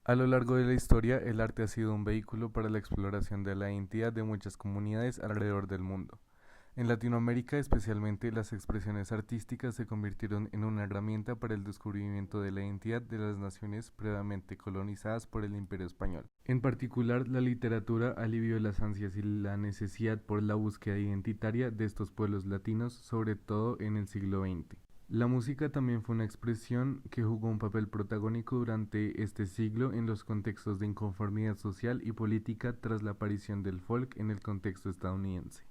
A lo largo de la historia, el arte ha sido un vehículo para la exploración de la identidad de muchas comunidades alrededor del mundo. En Latinoamérica, especialmente, las expresiones artísticas se convirtieron en una herramienta para el descubrimiento de la identidad de las naciones previamente colonizadas por el Imperio Español. En particular, la literatura alivió las ansias y la necesidad por la búsqueda identitaria de estos pueblos latinos, sobre todo en el siglo XX. La música también fue una expresión que jugó un papel protagónico durante este siglo en los contextos de inconformidad social y política tras la aparición del folk en el contexto estadounidense.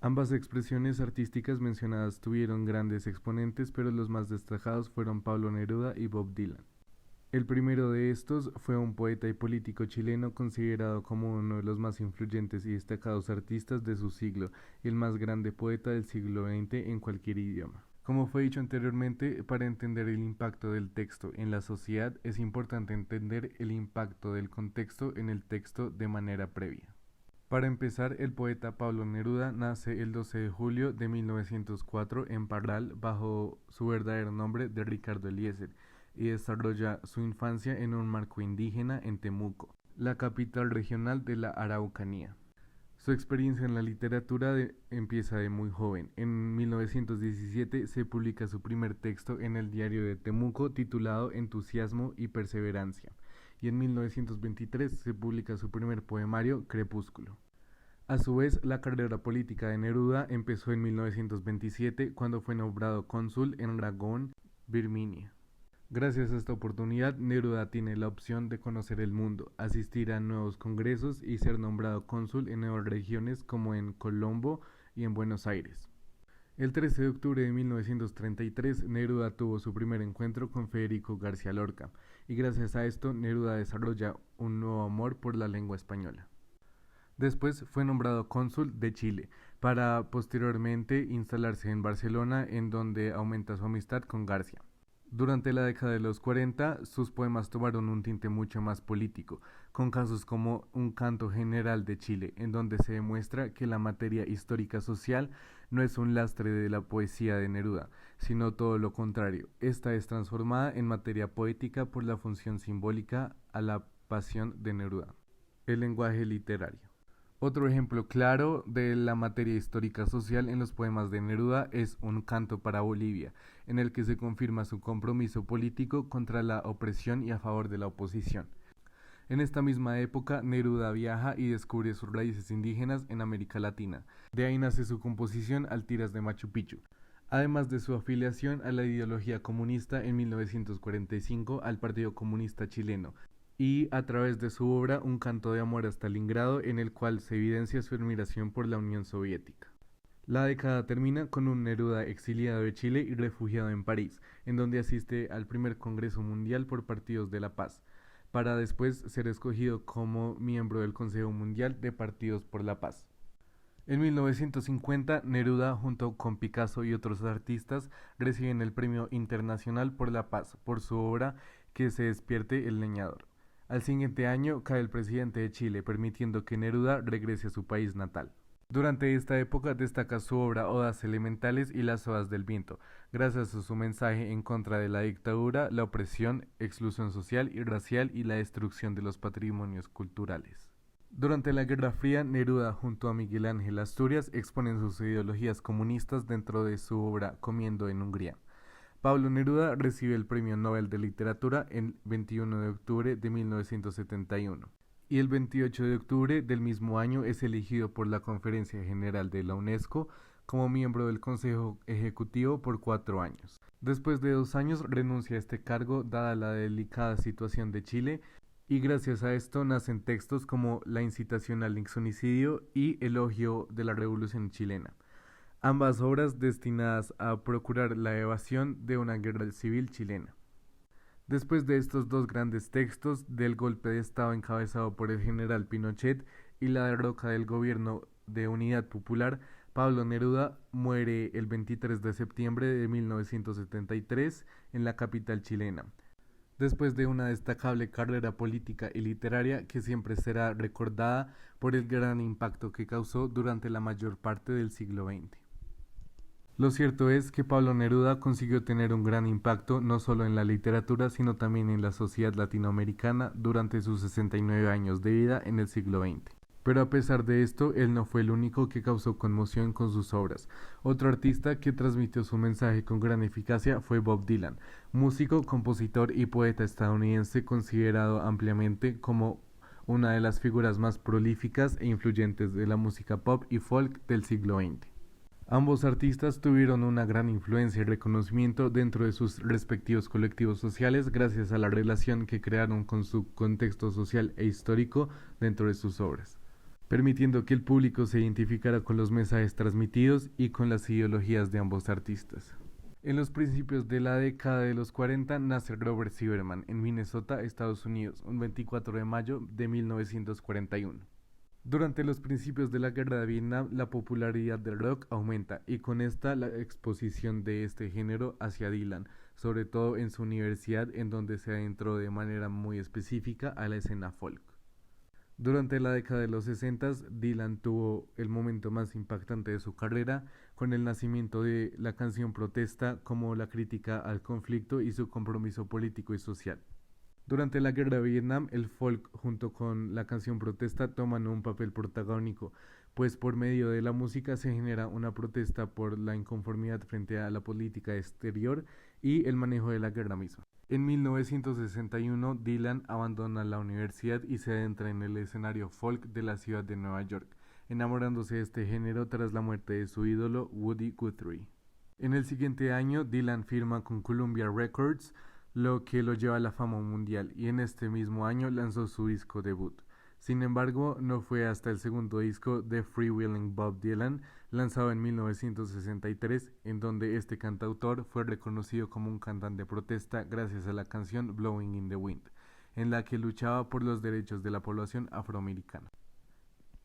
Ambas expresiones artísticas mencionadas tuvieron grandes exponentes, pero los más destacados fueron Pablo Neruda y Bob Dylan. El primero de estos fue un poeta y político chileno considerado como uno de los más influyentes y destacados artistas de su siglo y el más grande poeta del siglo XX en cualquier idioma. Como fue dicho anteriormente, para entender el impacto del texto en la sociedad es importante entender el impacto del contexto en el texto de manera previa. Para empezar, el poeta Pablo Neruda nace el 12 de julio de 1904 en Parral bajo su verdadero nombre de Ricardo Eliezer y desarrolla su infancia en un marco indígena en Temuco, la capital regional de la Araucanía. Su experiencia en la literatura empieza de muy joven. En 1917 se publica su primer texto en el diario de Temuco titulado Entusiasmo y Perseverancia, y en 1923 se publica su primer poemario, Crepúsculo. A su vez, la carrera política de Neruda empezó en 1927 cuando fue nombrado cónsul en Rangón, Birmania. Gracias a esta oportunidad, Neruda tiene la opción de conocer el mundo, asistir a nuevos congresos y ser nombrado cónsul en nuevas regiones como en Colombo y en Buenos Aires. El 13 de octubre de 1933, Neruda tuvo su primer encuentro con Federico García Lorca, y gracias a esto, Neruda desarrolla un nuevo amor por la lengua española. Después fue nombrado cónsul de Chile, para posteriormente instalarse en Barcelona, en donde aumenta su amistad con García. Durante la década de los 40, sus poemas tomaron un tinte mucho más político, con casos como Un canto general de Chile, en donde se demuestra que la materia histórica social no es un lastre de la poesía de Neruda, sino todo lo contrario. Esta es transformada en materia poética por la función simbólica a la pasión de Neruda. El lenguaje literario. Otro ejemplo claro de la materia histórica social en los poemas de Neruda es Un canto para Bolivia, en el que se confirma su compromiso político contra la opresión y a favor de la oposición. En esta misma época, Neruda viaja y descubre sus raíces indígenas en América Latina. De ahí nace su composición Altiras de Machu Picchu, además de su afiliación a la ideología comunista en 1945 al Partido Comunista Chileno, y a través de su obra Un canto de amor a Stalingrado, en el cual se evidencia su admiración por la Unión Soviética. La década termina con un Neruda exiliado de Chile y refugiado en París, en donde asiste al primer Congreso Mundial por Partidos de la Paz, para después ser escogido como miembro del Consejo Mundial de Partidos por la Paz. En 1950, Neruda, junto con Picasso y otros artistas, reciben el Premio Internacional por la Paz por su obra Que se despierte el leñador. Al siguiente año cae el presidente de Chile, permitiendo que Neruda regrese a su país natal. Durante esta época destaca su obra Odas Elementales y Las Odas del Viento, gracias a su mensaje en contra de la dictadura, la opresión, exclusión social y racial y la destrucción de los patrimonios culturales. Durante la Guerra Fría, Neruda junto a Miguel Ángel Asturias exponen sus ideologías comunistas dentro de su obra Comiendo en Hungría. Pablo Neruda recibe el Premio Nobel de Literatura el 21 de octubre de 1971 y el 28 de octubre del mismo año es elegido por la Conferencia General de la UNESCO como miembro del Consejo Ejecutivo por 4 años. Después de 2 años renuncia a este cargo dada la delicada situación de Chile, y gracias a esto nacen textos como La incitación al inxonicidio y Elogio de la Revolución Chilena, ambas obras destinadas a procurar la evasión de una guerra civil chilena. Después de estos dos grandes textos, del golpe de Estado encabezado por el general Pinochet y la derrota del gobierno de Unidad Popular, Pablo Neruda muere el 23 de septiembre de 1973 en la capital chilena, después de una destacable carrera política y literaria que siempre será recordada por el gran impacto que causó durante la mayor parte del siglo XX. Lo cierto es que Pablo Neruda consiguió tener un gran impacto no solo en la literatura, sino también en la sociedad latinoamericana durante sus 69 años de vida en el siglo XX. Pero a pesar de esto, él no fue el único que causó conmoción con sus obras. Otro artista que transmitió su mensaje con gran eficacia fue Bob Dylan, músico, compositor y poeta estadounidense considerado ampliamente como una de las figuras más prolíficas e influyentes de la música pop y folk del siglo XX. Ambos artistas tuvieron una gran influencia y reconocimiento dentro de sus respectivos colectivos sociales gracias a la relación que crearon con su contexto social e histórico dentro de sus obras, permitiendo que el público se identificara con los mensajes transmitidos y con las ideologías de ambos artistas. En los principios de la década de los 40 nace Robert Zimmerman en Minnesota, Estados Unidos, un 24 de mayo de 1941. Durante los principios de la Guerra de Vietnam, la popularidad del rock aumenta y con esta la exposición de este género hacia Dylan, sobre todo en su universidad en donde se adentró de manera muy específica a la escena folk. Durante la década de los 60, Dylan tuvo el momento más impactante de su carrera con el nacimiento de la canción Protesta como la crítica al conflicto y su compromiso político y social. Durante la Guerra de Vietnam, el folk junto con la canción Protesta toman un papel protagónico, pues por medio de la música se genera una protesta por la inconformidad frente a la política exterior y el manejo de la guerra misma. En 1961, Dylan abandona la universidad y se adentra en el escenario folk de la ciudad de Nueva York, enamorándose de este género tras la muerte de su ídolo Woody Guthrie. En el siguiente año, Dylan firma con Columbia Records, lo que lo lleva a la fama mundial, y en este mismo año lanzó su disco debut. Sin embargo, no fue hasta el segundo disco de Freewheeling Bob Dylan, lanzado en 1963, en donde este cantautor fue reconocido como un cantante de protesta gracias a la canción Blowing in the Wind, en la que luchaba por los derechos de la población afroamericana.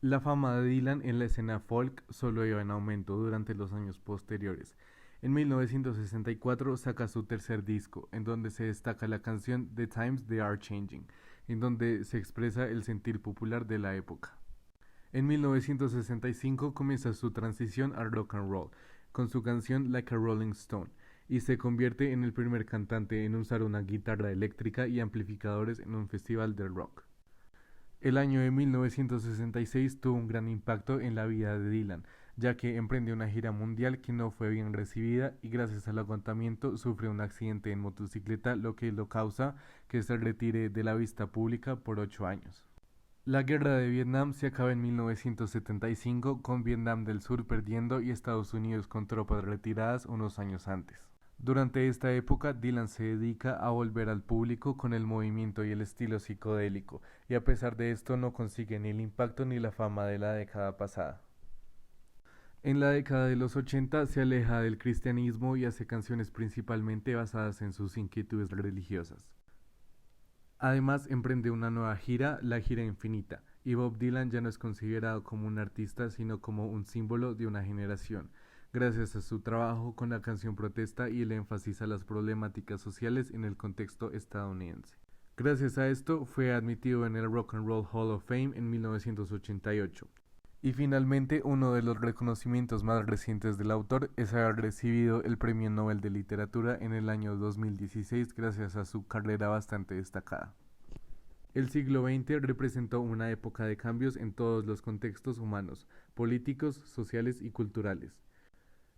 La fama de Dylan en la escena folk solo iba en aumento durante los años posteriores. En 1964 saca su tercer disco, en donde se destaca la canción The Times They Are Changing, en donde se expresa el sentir popular de la época. En 1965 comienza su transición al rock and roll, con su canción Like a Rolling Stone, y se convierte en el primer cantante en usar una guitarra eléctrica y amplificadores en un festival de rock. El año de 1966 tuvo un gran impacto en la vida de Dylan, ya que emprende una gira mundial que no fue bien recibida y gracias al agotamiento sufre un accidente en motocicleta, lo que lo causa que se retire de la vista pública por 8 años. La guerra de Vietnam se acaba en 1975 con Vietnam del Sur perdiendo y Estados Unidos con tropas retiradas unos años antes. Durante esta época, Dylan se dedica a volver al público con el movimiento y el estilo psicodélico, y a pesar de esto no consigue ni el impacto ni la fama de la década pasada. En la década de los 80 se aleja del cristianismo y hace canciones principalmente basadas en sus inquietudes religiosas. Además, emprende una nueva gira, la Gira Infinita, y Bob Dylan ya no es considerado como un artista, sino como un símbolo de una generación, gracias a su trabajo con la canción Protesta y el énfasis a las problemáticas sociales en el contexto estadounidense. Gracias a esto, fue admitido en el Rock and Roll Hall of Fame en 1988. Y finalmente, uno de los reconocimientos más recientes del autor es haber recibido el Premio Nobel de Literatura en el año 2016 gracias a su carrera bastante destacada. El siglo XX representó una época de cambios en todos los contextos humanos, políticos, sociales y culturales.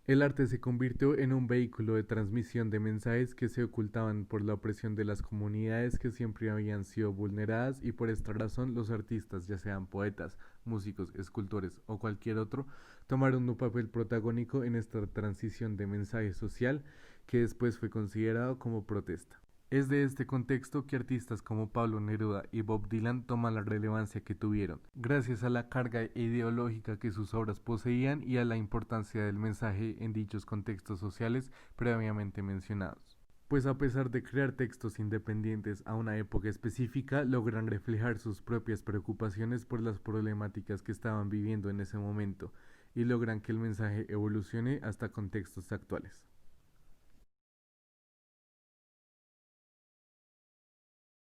El arte se convirtió en un vehículo de transmisión de mensajes que se ocultaban por la opresión de las comunidades que siempre habían sido vulneradas, y por esta razón los artistas, ya sean poetas, músicos, escultores o cualquier otro, tomaron un papel protagónico en esta transición de mensaje social que después fue considerado como protesta. Es de este contexto que artistas como Pablo Neruda y Bob Dylan toman la relevancia que tuvieron, gracias a la carga ideológica que sus obras poseían y a la importancia del mensaje en dichos contextos sociales previamente mencionados. Pues a pesar de crear textos independientes a una época específica, logran reflejar sus propias preocupaciones por las problemáticas que estaban viviendo en ese momento y logran que el mensaje evolucione hasta contextos actuales.